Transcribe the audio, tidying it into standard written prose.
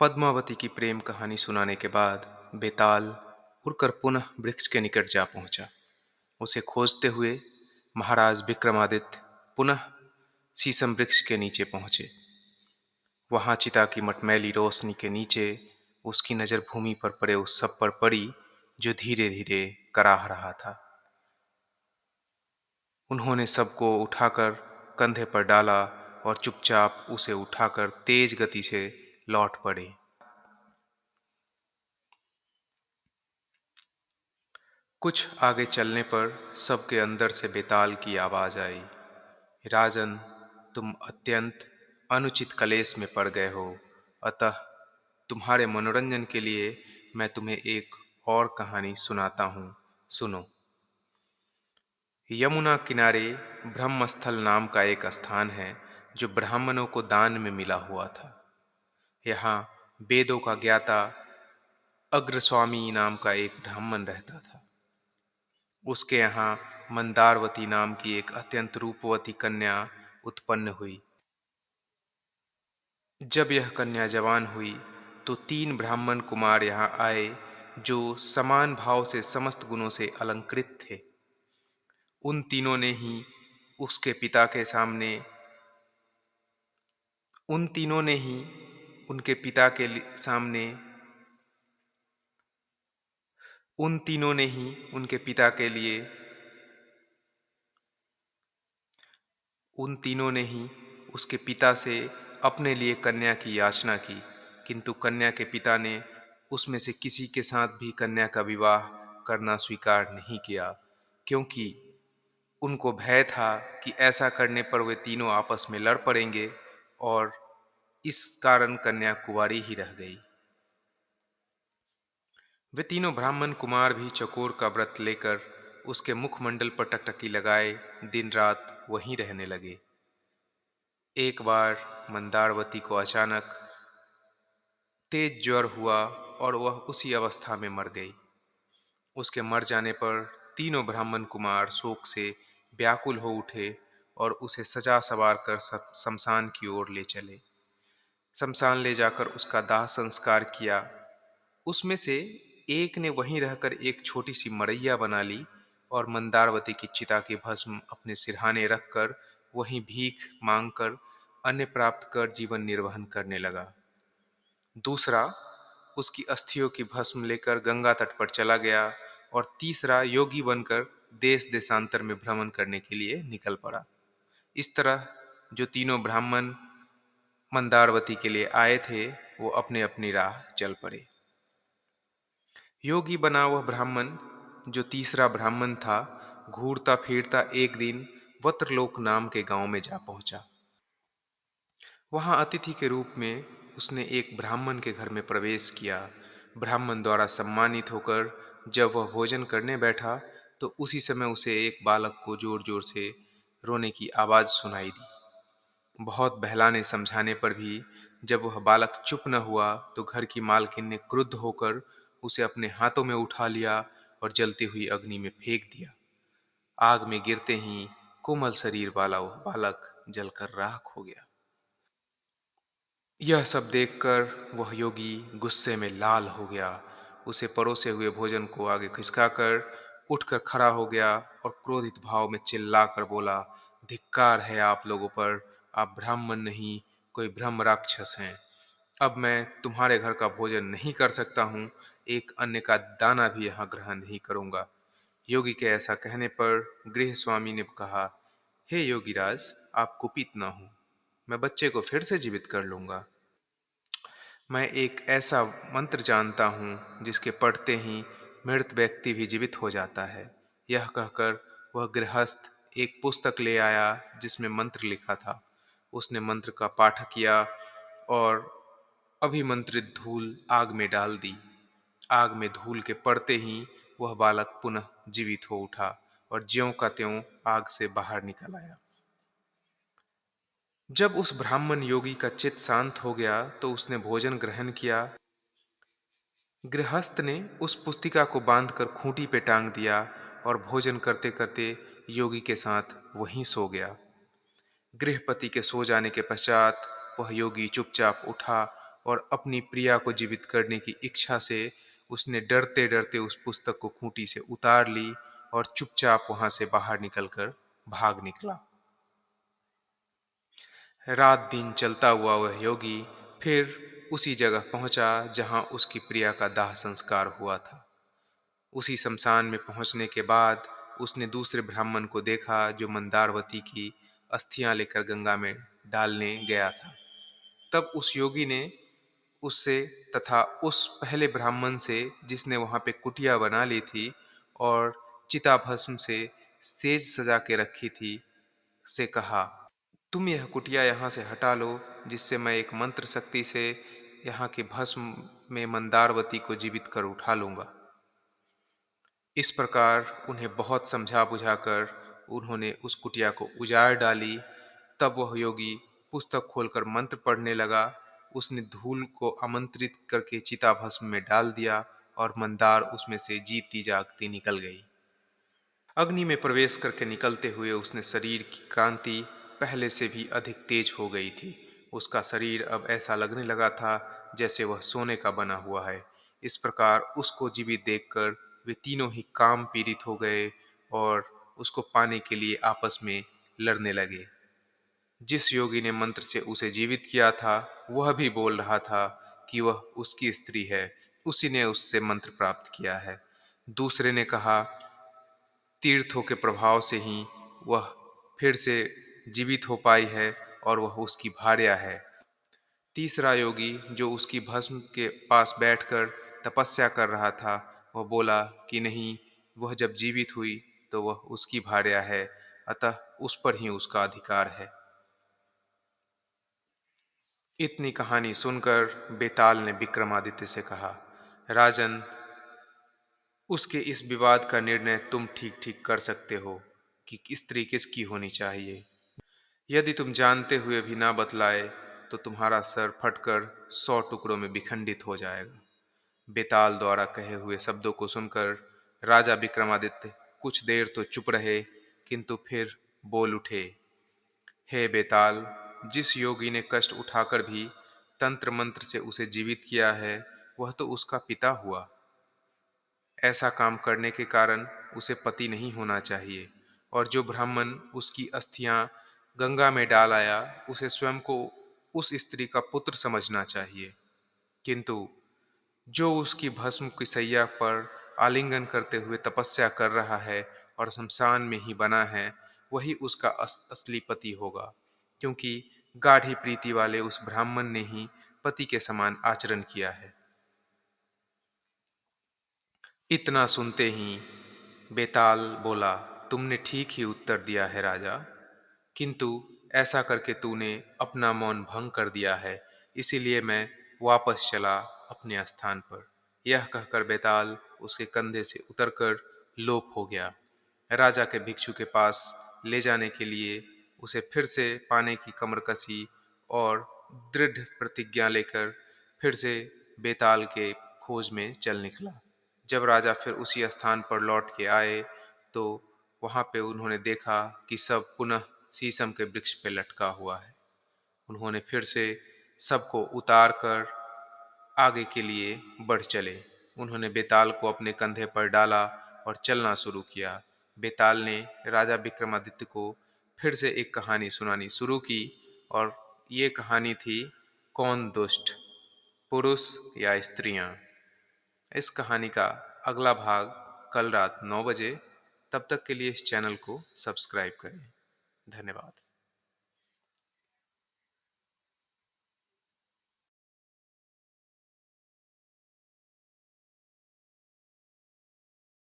पद्मावती की प्रेम कहानी सुनाने के बाद बेताल उड़कर पुनः वृक्ष के निकट जा पहुंचा। उसे खोजते हुए महाराज विक्रमादित्य पुनः शीशम वृक्ष के नीचे पहुंचे। वहां चिता की मटमैली रोशनी के नीचे उसकी नजर भूमि पर पड़े उस सब पर पड़ी जो धीरे धीरे कराह रहा था। उन्होंने सबको उठाकर कंधे पर डाला और चुपचाप उसे उठाकर तेज गति से लौट पड़े। कुछ आगे चलने पर सबके अंदर से बेताल की आवाज आई, राजन, तुम अत्यंत अनुचित कलेश में पड़ गए हो। अतः तुम्हारे मनोरंजन के लिए मैं तुम्हें एक और कहानी सुनाता हूँ। सुनो। यमुना किनारे ब्रह्मस्थल नाम का एक स्थान है जो ब्राह्मणों को दान में मिला हुआ था। यहाँ वेदों का ज्ञाता अग्रस्वामी नाम का एक ब्राह्मण रहता था। उसके यहाँ मंदारवती नाम की एक अत्यंत रूपवती कन्या उत्पन्न हुई। जब यह कन्या जवान हुई तो 3 ब्राह्मण कुमार यहाँ आए जो समान भाव से समस्त गुणों से अलंकृत थे। उन तीनों ने ही उसके पिता के सामने उन तीनों ने ही उनके पिता के सामने उन तीनों ने ही उनके पिता के लिए उन तीनों ने ही उसके पिता से अपने लिए कन्या की याचना की, किंतु कन्या के पिता ने उसमें से किसी के साथ भी कन्या का विवाह करना स्वीकार नहीं किया, क्योंकि उनको भय था कि ऐसा करने पर वे तीनों आपस में लड़ पड़ेंगे और इस कारण कन्या कुंवारी ही रह गई। वे तीनों ब्राह्मण कुमार भी चकोर का व्रत लेकर उसके मुखमंडल पर टकटकी लगाए दिन रात वहीं रहने लगे। एक बार मंदारवती को अचानक तेज ज्वर हुआ और वह उसी अवस्था में मर गई। उसके मर जाने पर तीनों ब्राह्मण कुमार शोक से व्याकुल हो उठे और उसे सजा सवार कर शमशान की ओर ले चले। शमशान ले जाकर उसका दाह संस्कार किया। उसमें से एक ने वहीं रहकर एक छोटी सी मड़ैया बना ली और मंदारवती की चिता की भस्म अपने सिरहाने रखकर वहीं भीख मांगकर अन्न प्राप्त कर जीवन निर्वहन करने लगा। दूसरा उसकी अस्थियों की भस्म लेकर गंगा तट पर चला गया और तीसरा योगी बनकर देश देशांतर में भ्रमण करने के लिए निकल पड़ा। इस तरह जो तीनों ब्राह्मण मंदारवती के लिए आए थे वो अपने अपनी राह चल पड़े। योगी बना वह ब्राह्मण जो तीसरा ब्राह्मण था, घूरता फिरता एक दिन वत्रलोक नाम के गांव में जा पहुंचा। वहां अतिथि के रूप में उसने एक ब्राह्मण के घर में प्रवेश किया। ब्राह्मण द्वारा सम्मानित होकर जब वह भोजन करने बैठा तो उसी समय उसे एक बालक को जोर जोर से रोने की आवाज सुनाई दी। बहुत बहलाने समझाने पर भी जब वह बालक चुप न हुआ तो घर की मालकिन ने क्रुद्ध होकर उसे अपने हाथों में उठा लिया और जलती हुई अग्नि में फेंक दिया। आग में गिरते ही कोमल शरीर वाला वह बालक जलकर राख हो गया। यह सब देखकर वह योगी गुस्से में लाल हो गया। उसे परोसे हुए भोजन को आगे खिसकाकर उठकर खड़ा हो गया और क्रोधित भाव में चिल्लाकर बोला, धिक्कार है आप लोगों पर। आप ब्राह्मण नहीं, कोई ब्रह्म राक्षस हैं। अब मैं तुम्हारे घर का भोजन नहीं कर सकता हूँ, एक अन्न का दाना भी यहाँ ग्रहण नहीं करूंगा। योगी के ऐसा कहने पर गृह स्वामी ने कहा, हे योगीराज, आप कुपित न हो, मैं बच्चे को फिर से जीवित कर लूंगा। मैं एक ऐसा मंत्र जानता हूँ जिसके पढ़ते ही मृत व्यक्ति भी जीवित हो जाता है। यह कहकर वह गृहस्थ एक पुस्तक ले आया जिसमें मंत्र लिखा था। उसने मंत्र का पाठ किया और अभिमंत्रित धूल आग में डाल दी। आग में धूल के पड़ते ही वह बालक पुनः जीवित हो उठा और ज्यों का त्यों आग से बाहर निकल आया। जब उस ब्राह्मण योगी का चित्त शांत हो गया तो उसने भोजन ग्रहण किया। गृहस्थ ने उस पुस्तिका को बांधकर खूंटी पे टांग दिया और भोजन करते करते योगी के साथ वहीं सो गया। गृहपति के सो जाने के पश्चात वह योगी चुपचाप उठा और अपनी प्रिया को जीवित करने की इच्छा से उसने डरते डरते उस पुस्तक को खूंटी से उतार ली और चुपचाप वहां से बाहर निकलकर भाग निकला। रात दिन चलता हुआ वह योगी फिर उसी जगह पहुंचा जहां उसकी प्रिया का दाह संस्कार हुआ था। उसी शमशान में पहुंचने के बाद उसने दूसरे ब्राह्मण को देखा जो मंदारवती की अस्थियां लेकर गंगा में डालने गया था। तब उस योगी ने उससे तथा उस पहले ब्राह्मण से जिसने वहां पे कुटिया बना ली थी और चिताभस्म से सेज सजा के रखी थी से कहा, तुम यह कुटिया यहाँ से हटा लो, जिससे मैं एक मंत्र शक्ति से यहाँ के भस्म में मंदारवती को जीवित कर उठा लूंगा। इस प्रकार उन्हें बहुत समझा बुझाकर उन्होंने उस कुटिया को उजाड़ डाली। तब वह योगी पुस्तक खोलकर मंत्र पढ़ने लगा। उसने धूल को आमंत्रित करके चिताभस्म में डाल दिया और मंदार उसमें से जीती जागती निकल गई। अग्नि में प्रवेश करके निकलते हुए उसने शरीर की कांति पहले से भी अधिक तेज हो गई थी। उसका शरीर अब ऐसा लगने लगा था जैसे वह सोने का बना हुआ है। इस प्रकार उसको जीवित देखकर वे तीनों ही काम पीड़ित हो गए और उसको पाने के लिए आपस में लड़ने लगे। जिस योगी ने मंत्र से उसे जीवित किया था वह भी बोल रहा था कि वह उसकी स्त्री है, उसी ने उससे मंत्र प्राप्त किया है। दूसरे ने कहा, तीर्थों के प्रभाव से ही वह फिर से जीवित हो पाई है और वह उसकी भार्या है। तीसरा योगी जो उसकी भस्म के पास बैठकर तपस्या कर रहा था, वह बोला कि नहीं, वह जब जीवित हुई तो वह उसकी भार्या है, अतः उस पर ही उसका अधिकार है। इतनी कहानी सुनकर बेताल ने विक्रमादित्य से कहा, राजन, उसके इस विवाद का निर्णय तुम ठीक ठीक कर सकते हो कि स्त्री किसकी होनी चाहिए। यदि तुम जानते हुए भी ना बतलाए तो तुम्हारा सर फटकर 100 टुकड़ों में विखंडित हो जाएगा। बेताल द्वारा कहे हुए शब्दों को सुनकर राजा विक्रमादित्य कुछ देर तो चुप रहे, किंतु फिर बोल उठे, हे बेताल, जिस योगी ने कष्ट उठाकर भी तंत्र मंत्र से उसे जीवित किया है, वह तो उसका पिता हुआ। ऐसा काम करने के कारण उसे पति नहीं होना चाहिए, और जो ब्राह्मण उसकी अस्थियां गंगा में डाल आया उसे स्वयं को उस स्त्री का पुत्र समझना चाहिए। किंतु जो उसकी भस्म की सैया पर आलिंगन करते हुए तपस्या कर रहा है और शमशान में ही बना है, वही उसका असली पति होगा, क्योंकि गाढ़ी प्रीति वाले उस ब्राह्मण ने ही पति के समान आचरण किया है। इतना सुनते ही बेताल बोला, तुमने ठीक ही उत्तर दिया है राजा, किंतु ऐसा करके तूने अपना मौन भंग कर दिया है, इसीलिए मैं वापस चला अपने स्थान पर। यह कहकर बेताल उसके कंधे से उतरकर लोप हो गया। राजा के भिक्षु के पास ले जाने के लिए उसे फिर से पाने की कमर कसी और दृढ़ प्रतिज्ञा लेकर फिर से बेताल के खोज में चल निकला। जब राजा फिर उसी स्थान पर लौट के आए तो वहां पे उन्होंने देखा कि सब पुनः शीशम के वृक्ष पे लटका हुआ है। उन्होंने फिर से सबको उतार कर आगे के लिए बढ़ चले। उन्होंने बेताल को अपने कंधे पर डाला और चलना शुरू किया। बेताल ने राजा विक्रमादित्य को फिर से एक कहानी सुनानी शुरू की, और ये कहानी थी, कौन दुष्ट, पुरुष या स्त्रियां। इस कहानी का अगला भाग कल रात 9 बजे। तब तक के लिए इस चैनल को सब्सक्राइब करें। धन्यवाद।